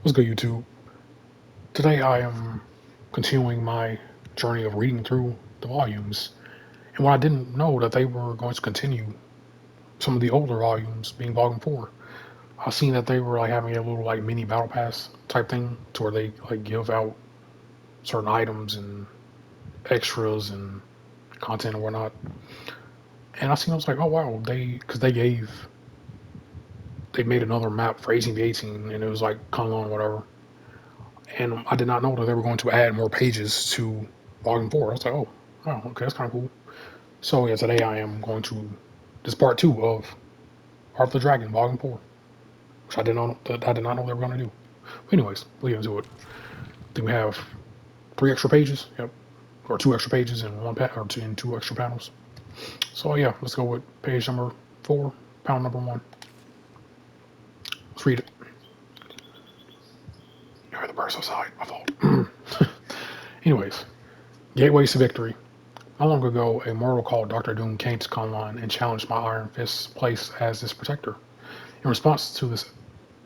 What's good, YouTube? Today I am continuing my journey of reading through the volumes. And what I didn't know that they were going to continue some of the older volumes, being volume 4. I seen that they were like having a little like mini battle pass type thing to where they like give out certain items and extras and content and whatnot. And I was like, oh wow, because they made another map for 18v18 and it was like Kunlun or whatever. And I did not know that they were going to add more pages to volume 4. I was like, oh, okay, that's kind of cool. So yeah, today I am going to this part 2 of Heart of the Dragon, Volume 4, which I did not know they were going to do. But anyways, we'll get into it. Then we have 3 extra pages, yep, or 2 extra pages and two extra panels. So yeah, let's go with page number 4, panel number 1. Let's read it. You heard the birds outside. My fault. Anyways, gateways to victory. Not long ago, a mortal called Dr. Doom came to Conline and challenged my Iron Fist's place as his protector. In response to this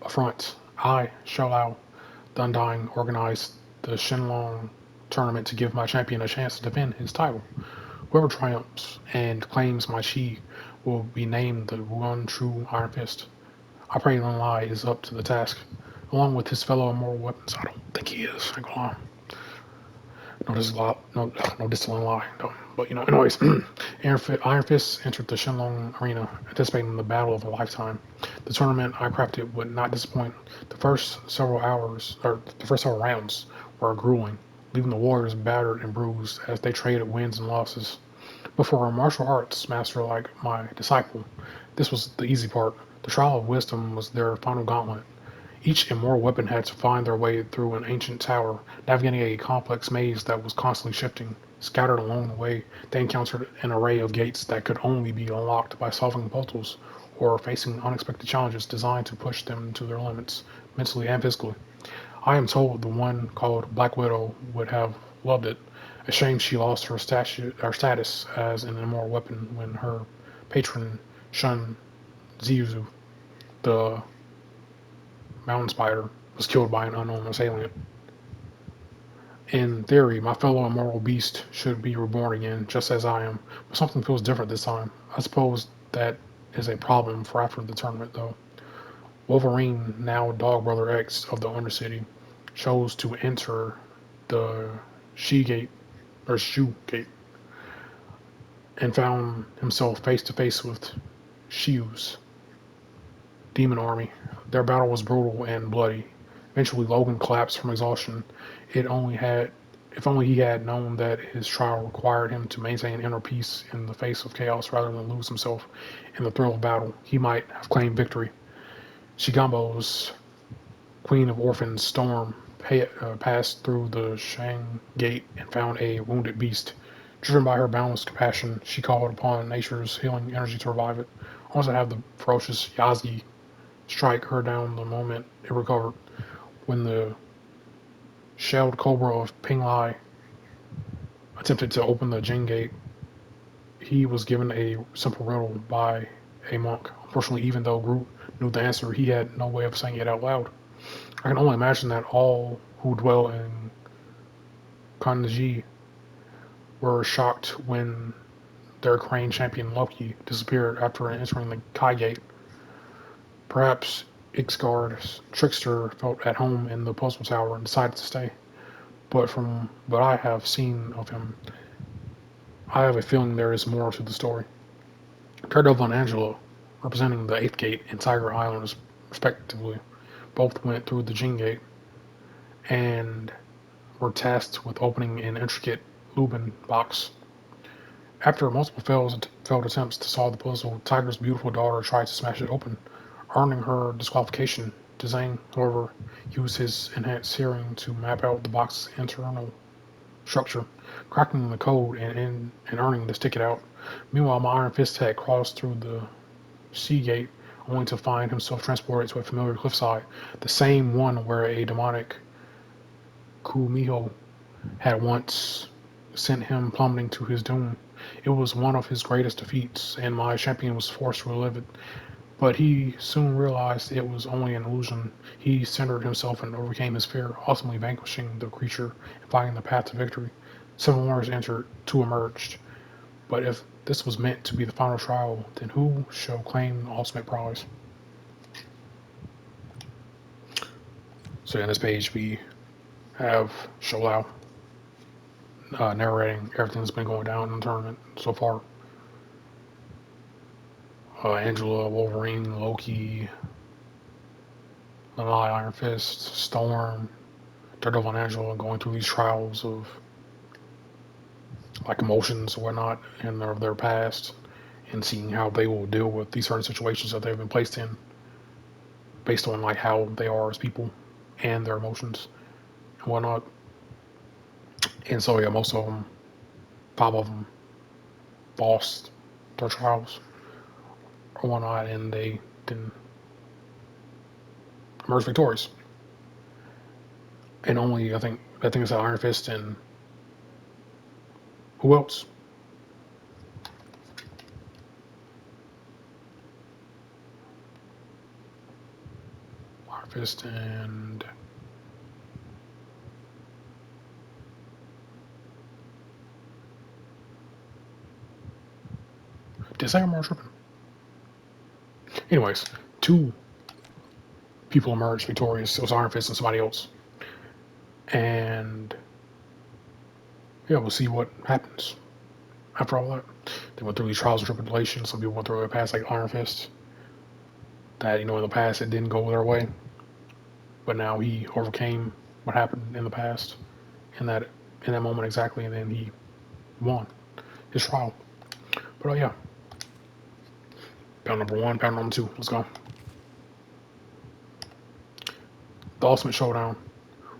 affront, I, Shou the Undying, organized the Shenlong tournament to give my champion a chance to defend his title. Whoever triumphs and claims my chi will be named the one true Iron Fist. I pray Lin Lai is up to the task, along with his fellow immortal weapons. I don't think he is. I go on. No, this is a lot. No, this is a lie. No. But anyways, Iron Fist entered the Shenlong arena, anticipating the battle of a lifetime. The tournament I crafted would not disappoint. The first several rounds were grueling, leaving the warriors battered and bruised as they traded wins and losses. But for a martial arts master like my disciple, this was the easy part. The trial of wisdom was their final gauntlet. Each immortal weapon had to find their way through an ancient tower, navigating a complex maze that was constantly shifting. Scattered along the way, they encountered an array of gates that could only be unlocked by solving puzzles or facing unexpected challenges designed to push them to their limits, mentally and physically. I am told the one called Black Widow would have loved it. A shame she lost her status as an immortal weapon when her patron Shun Ziyu, the mountain spider, was killed by an unknown assailant. In theory, my fellow immortal beast should be reborn again, just as I am, but something feels different this time. I suppose that is a problem for after the tournament, though. Wolverine, now Dog Brother X of the Undercity, chose to enter the She Gate, or Shu Gate, and found himself face to face with Shiu's demon army. Their battle was brutal and bloody. Eventually, Logan collapsed from exhaustion. It only had, if only he had known that his trial required him to maintain inner peace in the face of chaos rather than lose himself in the thrill of battle, he might have claimed victory. Shigambo's Queen of Orphans, Storm, passed through the Shang Gate and found a wounded beast. Driven by her boundless compassion, she called upon nature's healing energy to revive it. Only to have the ferocious Yazgi strike her down the moment it recovered. When the shelled cobra of Ping Lai attempted to open the Jing Gate, he was given a simple riddle by a monk. Unfortunately, even though Groot knew the answer, he had no way of saying it out loud. I can only imagine that all who dwell in Kanji were shocked when their crane champion Loki disappeared after entering the Kai Gate. Perhaps Ixgard's trickster felt at home in the puzzle tower and decided to stay. But from what I have seen of him, I have a feeling there is more to the story. Daredevil and Angela, representing the Eighth Gate and Tiger Islands respectively, both went through the Jing Gate and were tasked with opening an intricate Lubin box. After multiple failed attempts to solve the puzzle, Tiger's beautiful daughter tried to smash it open, earning her disqualification. Zhang, however, used his enhanced hearing to map out the box's internal structure, cracking the code and earning to stick it out. Meanwhile, my Iron Fist had crossed through the sea gate, only to find himself transported to a familiar cliffside, the same one where a demonic Kumiho had once sent him plummeting to his doom. It was one of his greatest defeats, and my champion was forced to relive it. But he soon realized it was only an illusion. He centered himself and overcame his fear, ultimately vanquishing the creature and finding the path to victory. 7 warriors entered, 2 emerged. But if this was meant to be the final trial, then who shall claim the ultimate prize? So in this page we have Sholau narrating everything that's been going down in the tournament so far. Angela, Wolverine, Loki, Lalai, Iron Fist, Storm, Daredevil, and Angela going through these trials of like emotions or whatnot in their past, and seeing how they will deal with these certain situations that they've been placed in, based on like how they are as people and their emotions and whatnot. And so yeah, most of them, 5 of them, lost their trials or whatnot, and they didn't emerge victorious. And only I think it's Iron Fist and who else? Iron Fist and did I say I'm tripping? Anyways, 2 people emerged victorious. It was Iron Fist and somebody else. And yeah, we'll see what happens after all that. They went through these trials and tribulations. Some people went through it past like Iron Fist. That in the past it didn't go their way, but now he overcame what happened in the past in that moment exactly, and then he won his trial. But yeah, pound number 1, pound number 2. Let's go. The Ultimate Showdown.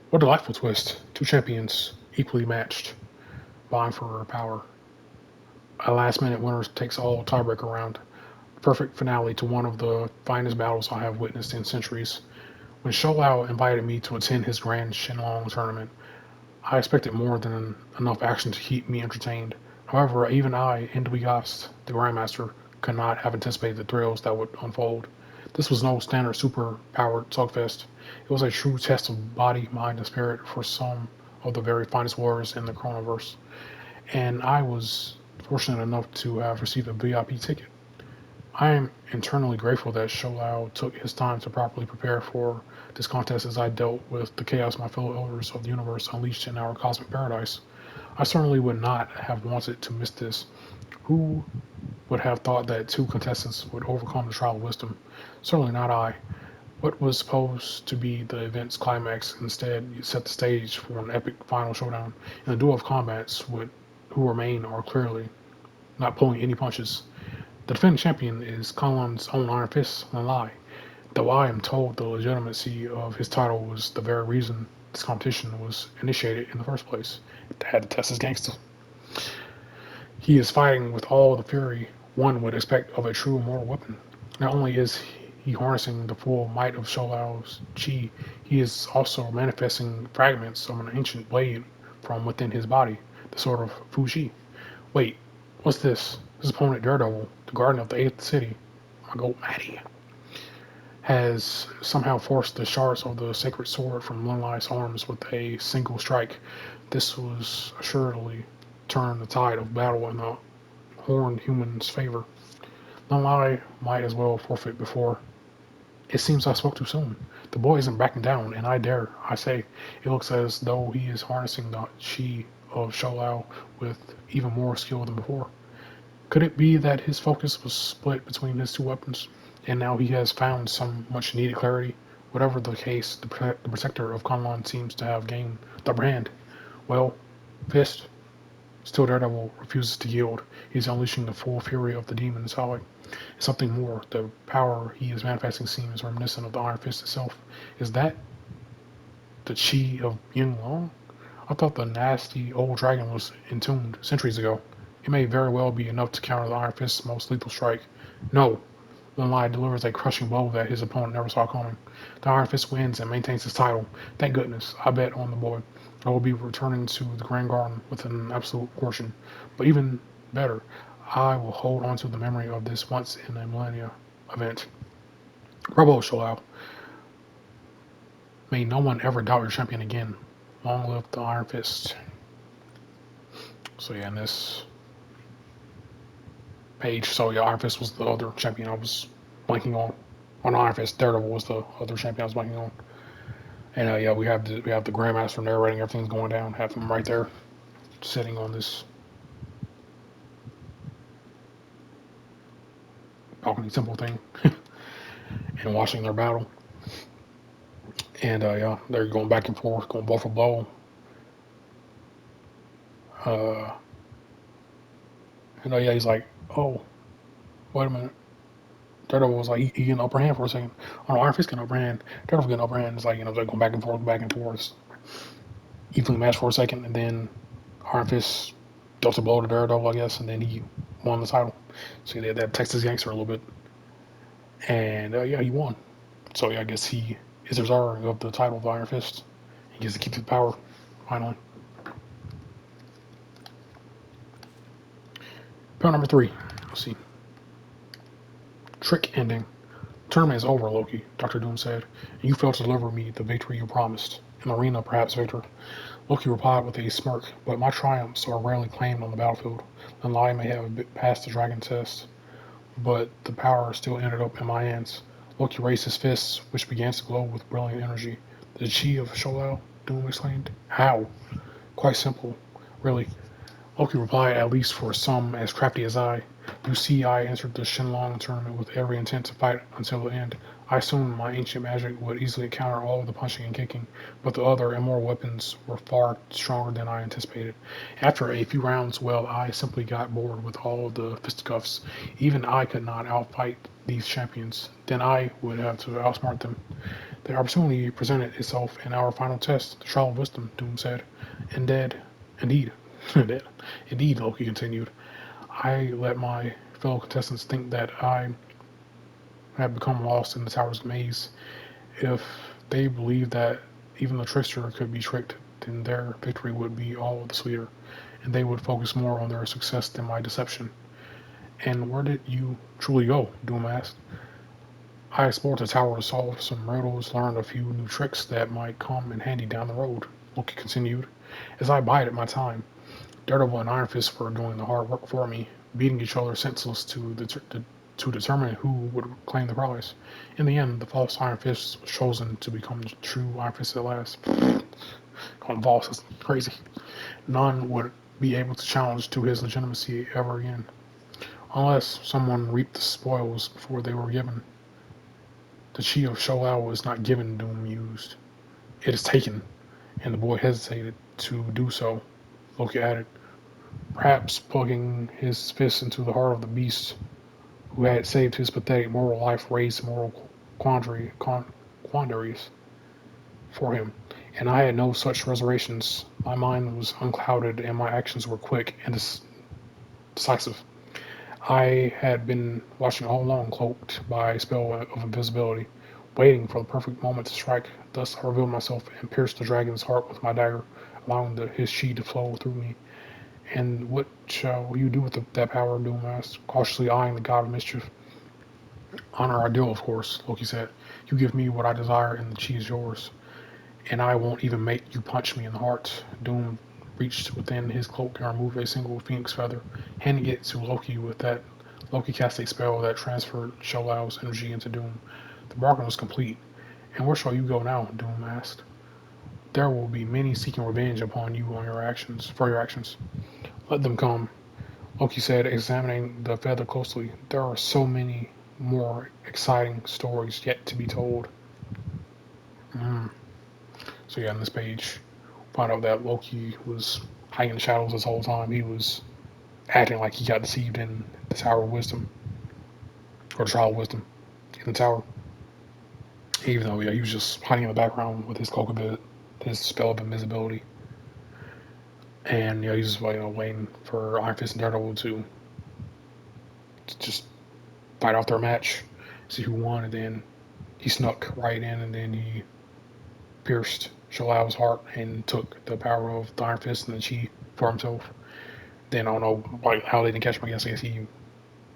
What a delightful twist. 2 champions equally matched, vying for power. A last-minute winner takes all tiebreaker round. Perfect finale to one of the finest battles I have witnessed in centuries. When Sholau invited me to attend his Grand Shenlong tournament, I expected more than enough action to keep me entertained. However, even I, Indwigast, the Grandmaster, could not have anticipated the thrills that would unfold. This was no standard super-powered slugfest. It was a true test of body, mind, and spirit for some of the very finest warriors in the Chronoverse. And I was fortunate enough to have received a VIP ticket. I am internally grateful that Sholau took his time to properly prepare for this contest as I dealt with the chaos my fellow elders of the universe unleashed in our cosmic paradise. I certainly would not have wanted to miss this. Who would have thought that 2 contestants would overcome the trial of wisdom? Certainly not I. What was supposed to be the event's climax instead set the stage for an epic final showdown. In the duel of combats, who remain are clearly not pulling any punches. The defending champion is Conlan's own Iron Fist and lie, though I am told the legitimacy of his title was the very reason this competition was initiated in the first place. It had to test his gangster. He is fighting with all the fury one would expect of a true immortal weapon. Not only is he harnessing the full might of Sholao's chi, he is also manifesting fragments of an ancient blade from within his body, the sword of Fuji. Wait, what's this? His opponent Daredevil, the guardian of the 8th city, my goat Maddie, has somehow forced the shards of the sacred sword from Lunlai's arms with a single strike. This was assuredly turn the tide of battle in the horned human's favor. Lunlai might as well forfeit before. It seems I spoke too soon. The boy isn't backing down, and I say, it looks as though he is harnessing the chi of Sholau with even more skill than before. Could it be that his focus was split between his 2 weapons, and now he has found some much needed clarity? Whatever the case, the protector of Conlon seems to have gained the upper hand. Well, Fist, still Daredevil, refuses to yield. He's unleashing the full fury of the demon inside. And something more, the power he is manifesting seems reminiscent of the Iron Fist itself. Is that the chi of Ying Long? I thought the nasty old dragon was entombed centuries ago. It may very well be enough to counter the Iron Fist's most lethal strike. No, Lin Lai delivers a crushing blow that his opponent never saw coming. The Iron Fist wins and maintains his title. Thank goodness. I bet on the boy. I will be returning to the Grand Garden with an absolute fortune. But even better, I will hold on to the memory of this once in a millennia event. Bravo, Shalal. May no one ever doubt your champion again. Long live the Iron Fist. So yeah, in this page, so yeah, Iron Fist was the other champion I was blanking on. On Iron Fist, Daredevil was the other champion I was blanking on. And yeah, we have the Grandmaster narrating everything's going down. Have him right there, sitting on this balcony temple thing and watching their battle. And yeah, they're going back and forth, going blow for blow. Uh, and yeah, he's like, oh, wait a minute. Daredevil was like, he getting upper hand for a second. Oh no, Iron Fist getting upper hand. Daredevil getting upper hand. It's like, they're going back and forth. Evenly matched for a second, and then Iron Fist dealt a blow to Daredevil, I guess, and then he won the title. So he had that Texas Gangster a little bit. And yeah, he won. So yeah, I guess he is deserving of the title of Iron Fist. He gets to keep the power, finally. Point number 3. Let's see. Trick ending. Tournament is over, Loki, Doctor Doom said, and you failed to deliver me the victory you promised. In the arena, perhaps, Victor. Loki replied with a smirk, but my triumphs are rarely claimed on the battlefield. The lie may have passed the dragon test, but the power still ended up in my hands. Loki raised his fists, which began to glow with brilliant energy. The chi of Sholal, Doom exclaimed. How? Quite simple, really. Loki replied, at least for some as crafty as I. You see, I entered the Shenlong tournament with every intent to fight until the end. I assumed my ancient magic would easily counter all of the punching and kicking, but the other and more weapons were far stronger than I anticipated. After a few rounds, well, I simply got bored with all of the fisticuffs. Even I could not outfight these champions. Then I would have to outsmart them. The opportunity presented itself in our final test, the trial of wisdom, Doom said. Indeed, indeed, Loki continued. I let my fellow contestants think that I had become lost in the tower's maze. If they believed that even the trickster could be tricked, then their victory would be all the sweeter, and they would focus more on their success than my deception. And where did you truly go? Doom asked. I explored the tower, solved some riddles, learned a few new tricks that might come in handy down the road, Loki continued. As I bided my time, Daredevil and Iron Fist were doing the hard work for me, beating each other senseless to determine who would claim the prize. In the end, the false Iron Fist was chosen to become the true Iron Fist at last. Calling false is crazy. None would be able to challenge to his legitimacy ever again, unless someone reaped the spoils before they were given. The chi of Sholau was not given, Doom mused. It is taken, and the boy hesitated to do so. Loki added, perhaps plugging his fist into the heart of the beast who had saved his pathetic moral life raised moral quandaries for him. And I had no such reservations. My mind was unclouded, and my actions were quick and decisive. I had been watching all along, cloaked by a spell of invisibility, waiting for the perfect moment to strike. Thus I revealed myself and pierced the dragon's heart with my dagger, allowing his chi to flow through me. And what shall you do with that power? Doom asked, cautiously eyeing the god of mischief. Honor I do, of course, Loki said. You give me what I desire, and the chi is yours. And I won't even make you punch me in the heart. Doom reached within his cloak and removed a single phoenix feather, handing it to Loki with that. Loki cast a spell that transferred Sholau's energy into Doom. The bargain was complete. And where shall you go now? Doom asked. There will be many seeking revenge upon you on your actions for your actions. Let them come, Loki said, examining the feather closely. There are so many more exciting stories yet to be told. Mm. So yeah, on this page, find out that Loki was hiding in the shadows this whole time. He was acting like he got deceived in the Tower of Wisdom, or the Trial of Wisdom, in the tower. Even though yeah, he was just hiding in the background with his cloak of his spell of invisibility, and he's just waiting for Iron Fist and Daredevil to just fight out their match, see who won, and then he snuck right in, and then he pierced Shalau's heart and took the power of the Iron Fist and the Chi for himself. Then I don't know how they didn't catch him. I guess he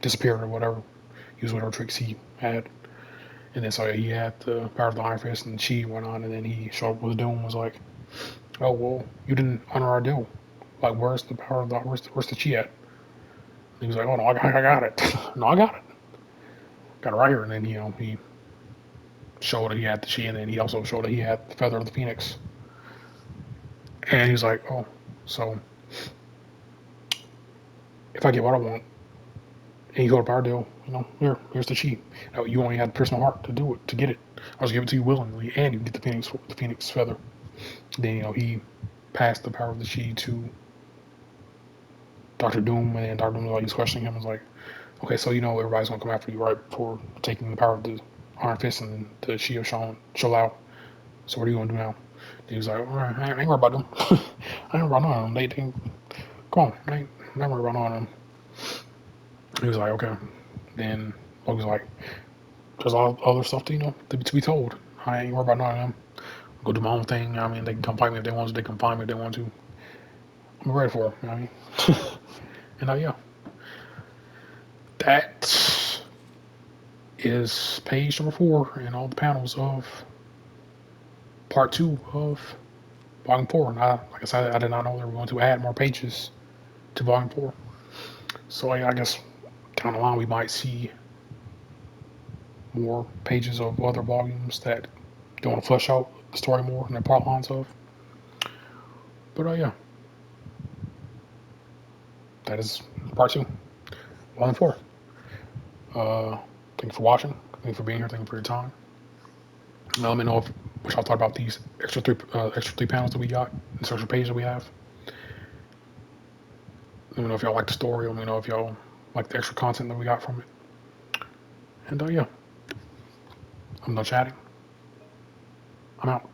disappeared or whatever. Used whatever tricks he had. And then so he had the power of the Iron Fist, and Chi went on, and then he showed up with Doom. Was like, "Oh well, you didn't honor our deal. Like, where's the power of the where's the Chi at?" And he was like, "Oh no, I got it. No, I got it right here." And then he showed that he had the Chi, and then he also showed that he had the feather of the Phoenix. And he's like, "Oh, so if I get what I want, and you go to power deal, here's the Chi. Now you only had to pierce my heart to do it, to get it. I'll just give it to you willingly, and you can get the Phoenix feather." Then he passed the power of the Chi to Doctor Doom, and then Doctor Doom, like, he's questioning him, is like, "Okay, so everybody's gonna come after you, right, for taking the power of the Iron Fist and the Chi of Shalao. So what are you gonna do now?" And he was like, "All right, I ain't worried about them. I ain't worried about none of them. They come on, I ain't worried about none of them." He was like, "Okay." Then Logan's like, "There's all other stuff to be told. I ain't worried about none of them. Go do my own thing. I mean, they can come fight me if they want to. They can find me if they want to. I'm ready for it. You know what I mean?" And yeah, that is page number 4 in all the panels of part 2 of volume 4. And like I said, I did not know they were going to add more pages to volume 4. So I guess down the line we might see more pages of other volumes that they want to flesh out the story more and the plot lines of. But yeah, that is part 2, volume 4. Thank you for watching. Thank you for being here. Thank you for your time. Let me know what y'all thought about these extra three panels that we got, this extra page that we have. Let me know if y'all like the story. Let me know if y'all like the extra content that we got from it. And yeah, I'm done chatting. I'm out.